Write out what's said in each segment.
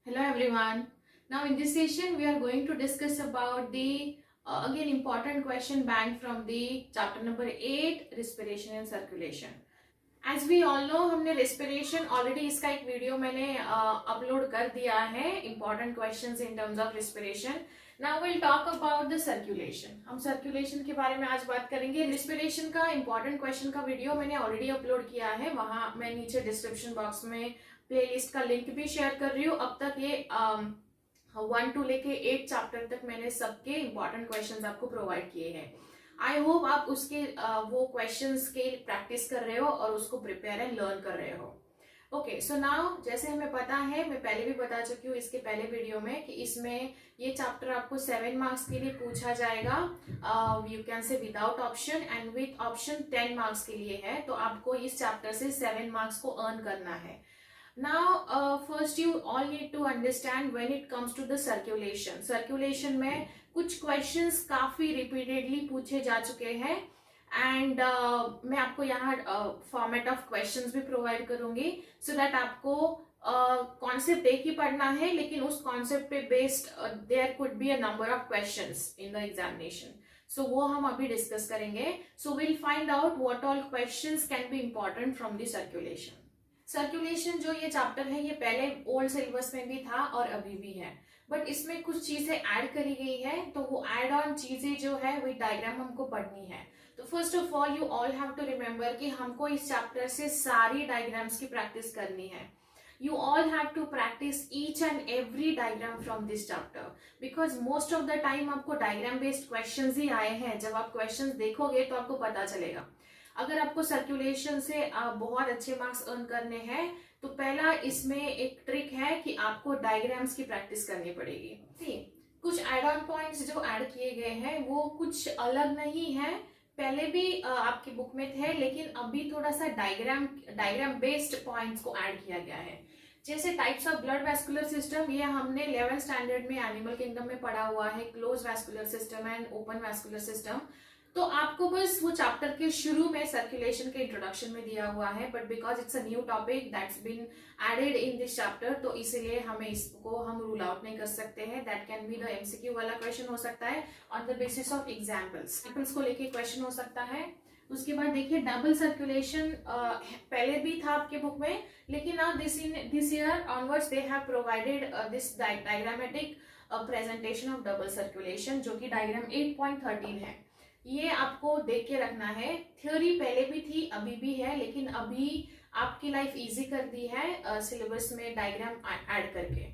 Hello everyone. Now in this session we are going to discuss about the again important question bank from the chapter number 8 respiration and circulation. As we all know हमने respiration already इसका एक video मैंने upload कर दिया है important questions in terms of respiration. Now we'll talk about the circulation. हम circulation के बारे में आज बात करेंगे. Respiration का important question का वीडियो मैंने already अपलोड किया है. वहाँ मैं नीचे डिस्क्रिप्शन बॉक्स में प्लेलिस्ट का लिंक भी शेयर कर रही हूँ. अब तक ये 1 to लेके 8 चैप्टर तक मैंने सबके इंपॉर्टेंट क्वेश्चंस आपको प्रोवाइड किए हैं. आई होप आप उसके वो क्वेश्चंस के प्रैक्टिस कर रहे हो और उसको प्रिपेयर एंड लर्न कर रहे हो. ओके, सो नाउ जैसे हमें पता है, मैं पहले भी बता चुकी हूँ इसके पहले वीडियो में, कि इसमें ये चैप्टर आपको 7 मार्क्स के लिए पूछा जाएगा. You can say without option and with option 10 marks के लिए है. तो आपको इस चैप्टर से 7 मार्क्स को अर्न करना है. Now, first you all need to understand when it comes to the circulation. Circulation में कुछ questions काफी repeatedly पूछे जा चुके हैं and मैं आपको यहाँ format of questions भी provide करूंगी so that आपको concept एक ही पढ़ना है, लेकिन उस concept पे based there could be a number of questions in the examination. So वो हम अभी discuss करेंगे. So we'll find out what all questions can be important from the circulation. Circulation जो ये चैप्टर है, ये पहले ओल्ड सिलेबस में भी था और अभी भी है, बट इसमें कुछ चीजें ऐड करी गई है. तो वो ऐड ऑन चीजें जो है वो डायग्राम हमको पढ़नी है. तो first of all you all have to remember कि हमको इस चैप्टर से सारी डायग्राम्स की प्रैक्टिस करनी है. You all have to practice each and every diagram from this chapter because most of the time आपको डायग्राम बेस्ड क्वेश्चंस ही आए हैं. जब आप क्वेश्चंस देखोगे तो आपको पता चलेगा. अगर आपको सर्कुलेशन से बहुत अच्छे मार्क्स अर्न करने हैं तो पहला इसमें एक ट्रिक है कि आपको डायग्राम्स की प्रैक्टिस करनी पड़ेगी. ठीक, कुछ एड ऑन पॉइंट्स जो ऐड किए गए हैं वो कुछ अलग नहीं है, पहले भी आपकी बुक में थे, लेकिन अभी थोड़ा सा डायग्राम बेस्ड पॉइंट्स को ऐड किया गया है. जैसे types of blood vascular system, ये हमने 11th स्टैंडर्ड में एनिमल किंगडम में पढ़ा हुआ है. Close vascular system and open vascular system. तो आपको बस वो चैप्टर के शुरू में सर्कुलेशन के इंट्रोडक्शन में दिया हुआ है, but because it's a new topic that's been added in this chapter, तो इसीलिए हमें इसको हम रूल आउट नहीं कर सकते हैं. That can be the MCQ वाला क्वेश्चन हो सकता है on the basis of examples को लेके क्वेश्चन हो सकता है. उसके बाद देखिए डबल सर्कुलेशन पहले भी था आपके बुक में, लेकिन now this year onwards they have provided this diagrammatic presentation of double circulation, जो कि डायग्राम 8.13 है. ये आपको देख के रखना है. थ्योरी पहले भी थी, अभी भी है, लेकिन अभी आपकी लाइफ इजी कर दी है सिलेबस में डायग्राम ऐड करके.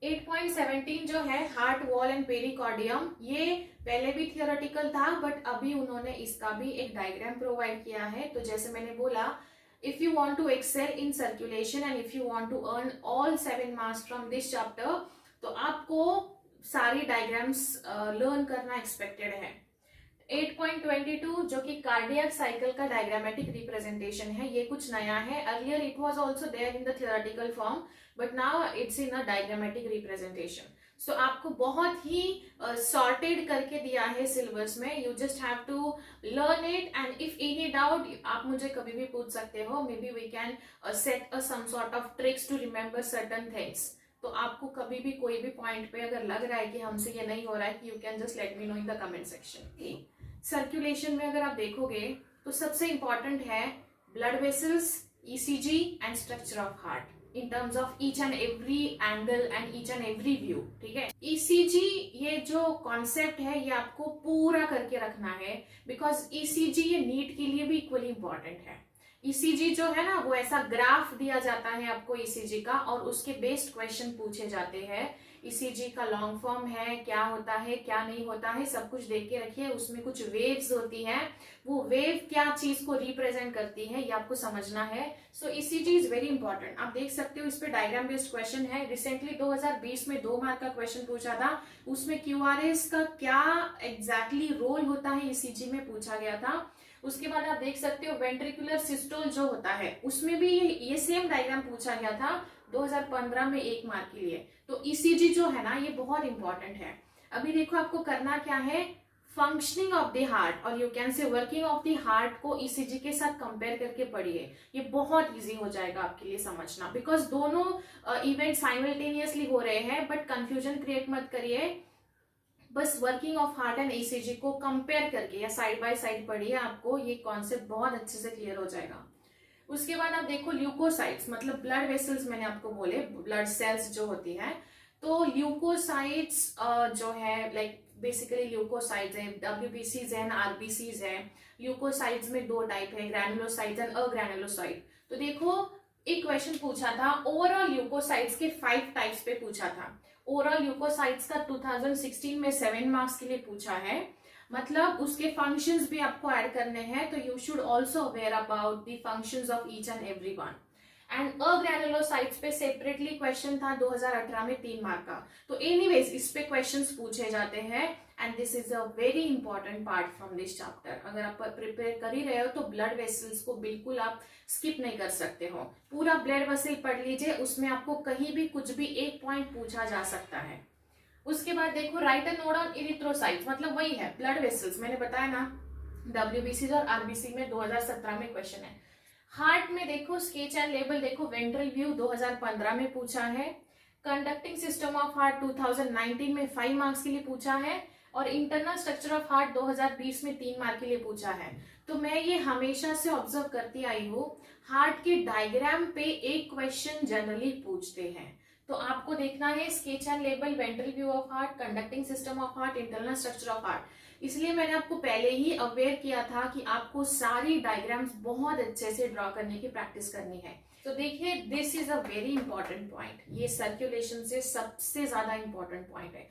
8.17 जो है हार्ट वॉल एंड पेरिकॉर्डियम, ये पहले भी थियोरेटिकल था, बट अभी उन्होंने इसका भी एक डायग्राम प्रोवाइड किया है. तो जैसे मैंने बोला, if you want to excel in circulation and if you want to earn all 7 marks from this chapter, तो आपको सारी डायग्राम्स लर्न करना एक्सपेक्टेड है. 8.22 जो कि कार्डियक साइकिल का डायग्रामेटिक रिप्रेजेंटेशन है, ये कुछ नया है. Earlier it was also there in the theoretical form, but now it's in a diagrammatic representation. So आपको बहुत ही सॉर्टेड करके दिया है सिलेबस में. You just have to learn it and if any doubt आप मुझे कभी भी पूछ सकते हो. Maybe we can set a some sort of tricks to remember certain things. तो आपको कभी भी कोई भी पॉइंट पे अगर लग रहा है कि हमसे ये नहीं हो रहा है, you can just let me know in the comment section. Circulation में अगर आप देखोगे तो सबसे इंपॉर्टेंट है blood vessels, ECG and structure of heart in terms of each and every angle and each and every view. ठीक है, ECG ये जो कॉन्सेप्ट है ये आपको पूरा करके रखना है, बिकॉज ईसीजी ये नीट के लिए भी इक्वली इंपॉर्टेंट है. ईसीजी जो है ना, वो ऐसा ग्राफ दिया जाता है आपको ईसीजी का, और उसके बेस्ड क्वेश्चन पूछे जाते हैं. ईसीजी का लॉन्ग फॉर्म है, क्या होता है क्या नहीं होता है, सब कुछ देख के रखिए. उसमें कुछ वेव्स होती हैं, वो वेव क्या चीज को रिप्रेजेंट करती है ये आपको समझना है. सो ईसीजी इज वेरी इंपॉर्टेंट. आप देख सकते हो इस पे डायग्राम बेस्ड क्वेश्चन है. रिसेंटली 2020 में 2 मार्क का क्वेश्चन पूछा था, उसमें क्यूआरएस का क्या एग्जैक्टली रोल होता है ईसीजी में पूछा गया था. उसके बाद आप देख सकते हो वेंट्रिकुलर सिस्टोल जो होता है, उसमें भी ये सेम डायग्राम पूछा गया था 2015 में 1 मार्क के लिए. तो ईसीजी जो है ना, ये बहुत इंपॉर्टेंट है. अभी देखो आपको करना क्या है, फंक्शनिंग ऑफ द हार्ट और you can say working of the heart को ईसीजी के साथ कंपेयर करके पढ़िए। ये बहुत इजी हो जाएगा आपके लिए समझना, बिकॉज दोनों इवेंट साइमल्टेनियसली हो रहे हैं, बट कंफ्यूजन क्रिएट मत करिए। बस working of heart and ECG को कंपेयर करके या साइड बाय साइड पढ़िए, आपको ये कॉन्सेप्ट बहुत अच्छे से क्लियर हो जाएगा। उसके बाद आप देखो ल्यूकोसाइट्स मतलब ब्लड वेसल्स, मैंने आपको बोले ब्लड सेल्स जो होती है। तो ल्यूकोसाइट्स जो है लाइक बेसिकली ल्यूकोसाइट्स है, डब्ल्यूबीसीज है, आरबीसीज है। ल्यूकोसाइट्स में दो टाइप है, ग्रैनुलोसाइट्स एंड अग्रैनुलोसाइट। तो देखो एक क्वेश्चन पूछा था ओवरऑल ल्यूकोसाइट्स के 5 टाइप्स पे पूछा था। ओवरऑल ल्यूकोसाइट्स का 2016 में 7 मार्क्स के लिए पूछा है, मतलब उसके फंक्शंस भी आपको ऐड करने हैं। तो you should also aware about the functions of each and every one. And agranulocytes पे सेपरेटली क्वेश्चन था 2018 में 3 मार्क का। तो एनीवेज इस पे क्वेश्चंस पूछे जाते हैं and this is a very important part from this chapter. अगर आप प्रिपेयर कर ही रहे हो तो ब्लड वेसल्स को बिल्कुल आप स्किप नहीं कर सकते हो। पूरा ब्लड वेसल पढ़ लीजिए, उसमें आपको कहीं भी कुछ भी एक पॉइंट पूछा जा सकता है। उसके बाद देखो right a note on erythrocytes, मतलब वही है ब्लड वेसल्स, मैंने बताया ना डब्ल्यूबीसी और आरबीसी में 2017 में क्वेश्चन है। हार्ट में देखो स्केच एंड लेबल देखो, वेंट्रल व्यू 2015 में पूछा है। कंडक्टिंग सिस्टम ऑफ हार्ट 2019 में 5 मार्क्स के लिए पूछा है। और इंटरनल स्ट्रक्चर ऑफ हार्ट 2020 में 3 मार्क के लिए पूछा है। तो मैं ये हमेशा से ऑब्जर्व करती आई हूँ, हार्ट के डायग्राम पे एक क्वेश्चन जनरली पूछते हैं। तो आपको देखना है sketch and label, ventral view of heart, conducting system of heart, internal structure of heart. इसलिए मैंने आपको पहले ही अवेयर किया था कि आपको सारी डायग्राम्स बहुत अच्छे से ड्रॉ करने की प्रैक्टिस करनी है। तो देखिए this is a very important point, ये सर्कुलेशन से सबसे ज्यादा इंपॉर्टेंट पॉइंट है।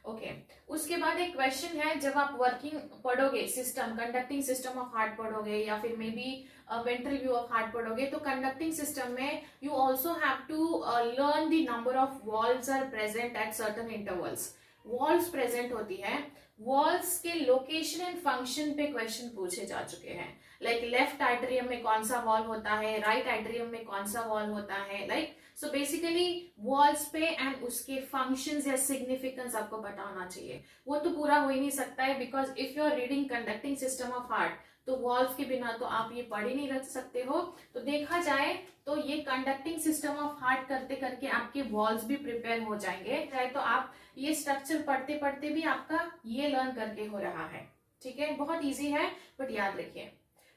ओके उसके बाद एक क्वेश्चन है, जब आप वर्किंग पढ़ोगे system, conducting system of heart पढ़ोगे या फिर maybe ventral view of heart पढ़ोगे, तो कंडक्टिंग सिस्टम में you also have to learn the number of valves are present at certain intervals. Valves present होती है, वॉल्व्स के लोकेशन एंड फंक्शन पे क्वेश्चन पूछे जा चुके हैं। लाइक लेफ्ट आर्टरियम में कौन सा वॉल्व होता है, राइट आर्टरियम में कौन सा वॉल्व होता है, लाइक सो बेसिकली वॉल्व्स पे एंड उसके फंक्शंस या सिग्निफिकेंस आपको पता होना चाहिए। वो तो पूरा हो ही नहीं सकता है, because if you are reading conducting system of heart तो वॉल्व के बिना तो आप ये पढ़ ही नहीं रख सकते हो। तो देखा जाए तो ये कंडक्टिंग सिस्टम ऑफ हार्ट करते करके आपके वॉल्व्स भी प्रिपेयर हो जाएंगे, चाहे तो आप ये स्ट्रक्चर पढ़ते पढ़ते भी आपका ये लर्न करके हो रहा है। ठीक है, बहुत इजी है बट याद रखिए।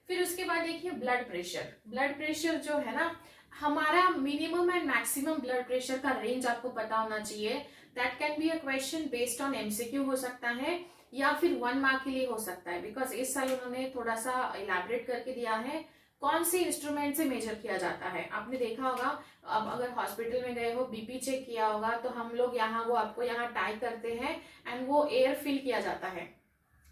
फिर उसके बाद देखिए ब्लड प्रेशर। ब्लड प्रेशर जो है ना, हमारा minimum and maximum blood pressure का रेंज आपको पता होना चाहिए। That can be a question based on MCQ हो सकता है या फिर 1 मार्क के लिए हो सकता है, बिकॉज इस साल उन्होंने थोड़ा सा इलैबोरेट करके दिया है कौन से इंस्ट्रूमेंट से मेजर किया जाता है। आपने देखा होगा, अब अगर हॉस्पिटल में गए हो बीपी चेक किया होगा तो हम लोग यहाँ वो आपको यहाँ टाई करते हैं एंड वो एयर फिल किया जाता है।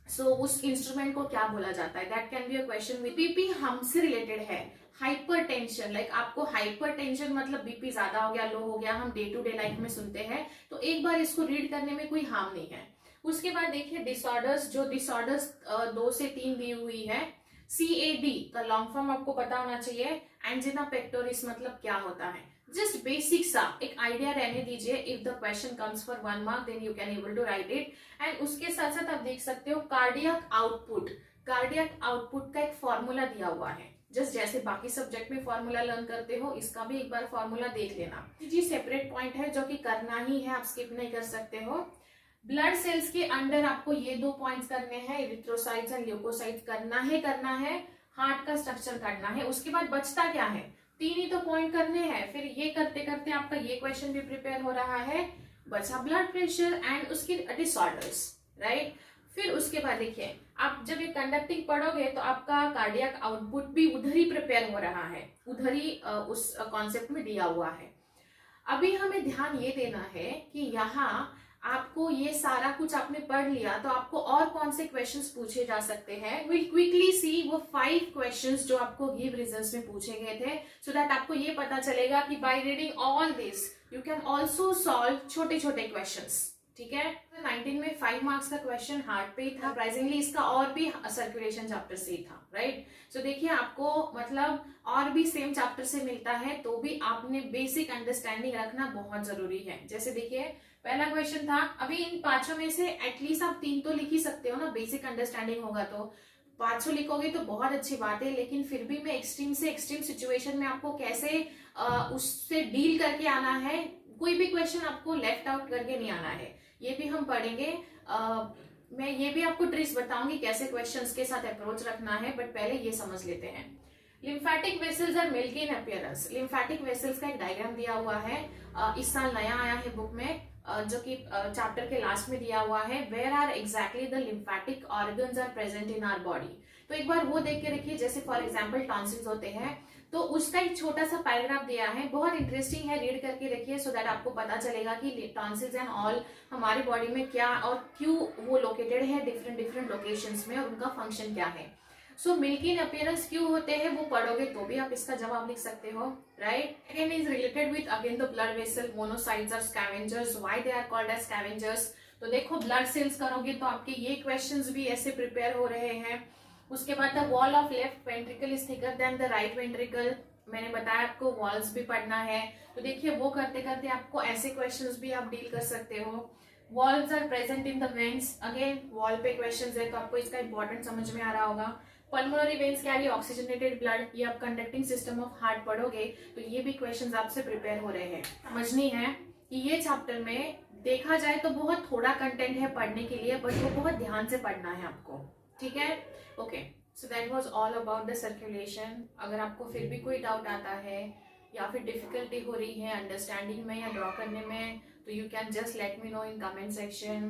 सो उस इंस्ट्रूमेंट को क्या बोला जाता है, that can be a question with BP हमसे रिलेटेड है। हाइपर टेंशन, लाइक आपको हाइपर टेंशन मतलब बीपी ज्यादा हो गया, लो हो गया, हम डे टू डे लाइफ में सुनते हैं, तो एक बार इसको रीड करने में कोई हार्म नहीं है। उसके बाद देखिए डिसऑर्डर्स, जो डिसऑर्डर्स 2 से 3 दी हुई है। CAD का लॉन्ग फॉर्म आपको पता होना चाहिए। एंजिना पेक्टोरिस मतलब क्या होता है, जस्ट बेसिक सा एक आइडिया रहने दीजिए। If the question comes for 1 mark then you can able to write it. And उसके साथ साथ आप देख सकते हो कार्डियक आउटपुट। कार्डियक आउटपुट का एक फॉर्मूला दिया हुआ है, जस्ट जैसे बाकी सब्जेक्ट में फॉर्मूला लर्न करते हो, इसका भी एक बार फॉर्मूला देख लेना। जी सेपरेट पॉइंट है जो कि करना ही है, आप स्किप नहीं कर सकते हो। ब्लड सेल्स के अंडर आपको ये 2 पॉइंट्स करने हैं, इरिथ्रोसाइट्स एंड ल्यूकोसाइट्स करना है। हार्ट का स्ट्रक्चर करना है। उसके बाद बचता क्या है, 3 ही तो पॉइंट करने हैं। फिर ये करते करते आपका ये क्वेश्चन भी प्रिपेयर हो रहा है, बचा ब्लड प्रेशर एंड उसके डिसऑर्डर्स, राइट। फिर उसके बाद देखिए आप जब ये कंडक्टिंग पढ़ोगे तो आपका कार्डियक आउटपुट भी उधर ही प्रिपेयर हो रहा है, उधर ही उस कॉन्सेप्ट में दिया हुआ है। अभी हमें ध्यान ये देना है कि यहाँ आपको ये सारा कुछ आपने पढ़ लिया तो आपको और कौन से क्वेश्चंस पूछे जा सकते हैं। विल क्विकली सी वो 5 क्वेश्चंस जो आपको गिव रीजंस में पूछे गए थे, सो दैट आपको ये पता चलेगा कि by reading all this you can also solve छोटे छोटे क्वेश्चंस। ठीक है। 19 में 5 मार्क्स का क्वेश्चन हार्ट पे ही था, सरप्राइजिंगली इसका और भी सर्कुलेशन चैप्टर से ही था, राइट। सो देखिए आपको मतलब और भी सेम चैप्टर से मिलता है तो भी आपने बेसिक अंडरस्टैंडिंग रखना बहुत जरूरी है। जैसे देखिए पहला क्वेश्चन था, अभी इन पांचों में से एटलीस्ट आप 3 तो लिख ही सकते हो ना, बेसिक अंडरस्टैंडिंग होगा तो। 500 लिखोगे तो बहुत अच्छी बात है, लेकिन फिर भी मैं एक्सट्रीम से एक्सट्रीम सिचुएशन में आपको कैसे उससे डील करके आना है, कोई भी क्वेश्चन आपको लेफ्ट आउट करके नहीं आना है, ये भी हम पढ़ेंगे। मैं ये भी आपको ट्रिक्स बताऊंगी कैसे क्वेश्चंस के साथ अप्रोच रखना है, बट पहले ये समझ लेते हैं। Lymphatic vessels are milky in appearance. Lymphatic vessels का एक डायग्राम दिया हुआ है, इस साल नया आया है बुक में, जो कि चैप्टर के लास्ट में दिया हुआ है, where are exactly the lymphatic organs are present in our body. तो एक बार वो देख के रखिए, जैसे फॉर एग्जाम्पल टॉन्सिल्स होते हैं तो उसका एक छोटा सा पैराग्राफ दिया है, बहुत इंटरेस्टिंग है, रीड करके रखिए सो दैट आपको पता चलेगा कि टॉन्सिल्स एंड ऑल हमारी बॉडी में क्या और क्यों वो लोकेटेड है डिफरेंट डिफरेंट लोकेशंस में और उनका फंक्शन क्या है। सो मिल्की इन अपीयरेंस क्यों होते हैं वो पढ़ोगे तो भी आप इसका जवाब लिख सकते हो, right. Again is related with again the blood vessel, monocytes are scavengers, why they are called as scavengers. तो देखो ब्लड सेल्स करोगे तो आपके ये क्वेश्चंस भी ऐसे प्रिपेयर हो रहे हैं। उसके बाद the wall of left ventricle is thicker than the right ventricle, मैंने बताया आपको वॉल्स भी पढ़ना है, तो देखिए वो करते करते आपको ऐसे क्वेश्चंस भी आप डील कर सकते हो। Walls are present in the veins, again wall पे क्वेश्चंस है तो आपको इसका इंपॉर्टेंट समझ में आ रहा होगा। Pulmonary veins carry oxygenated blood, ये आप कंडक्टिंग सिस्टम ऑफ हार्ट पढ़ोगे तो ये भी क्वेश्चंस आपसे प्रिपेयर हो रहे हैं। समझनी है कि ये चैप्टर में देखा जाए तो बहुत थोड़ा कंटेंट है पढ़ने के लिए, बट वो बहुत ध्यान से पढ़ना है आपको, ठीक है। Okay, so that was all about the circulation. अगर आपको फिर भी कोई डाउट आता है या फिर डिफिकल्टी हो रही है अंडरस्टैंडिंग में या ड्रॉ करने में, तो you can just let me know in comment section,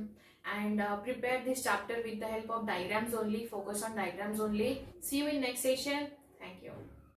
and prepare this chapter with the help of diagrams only, focus on diagrams only. See you in next session. Thank you.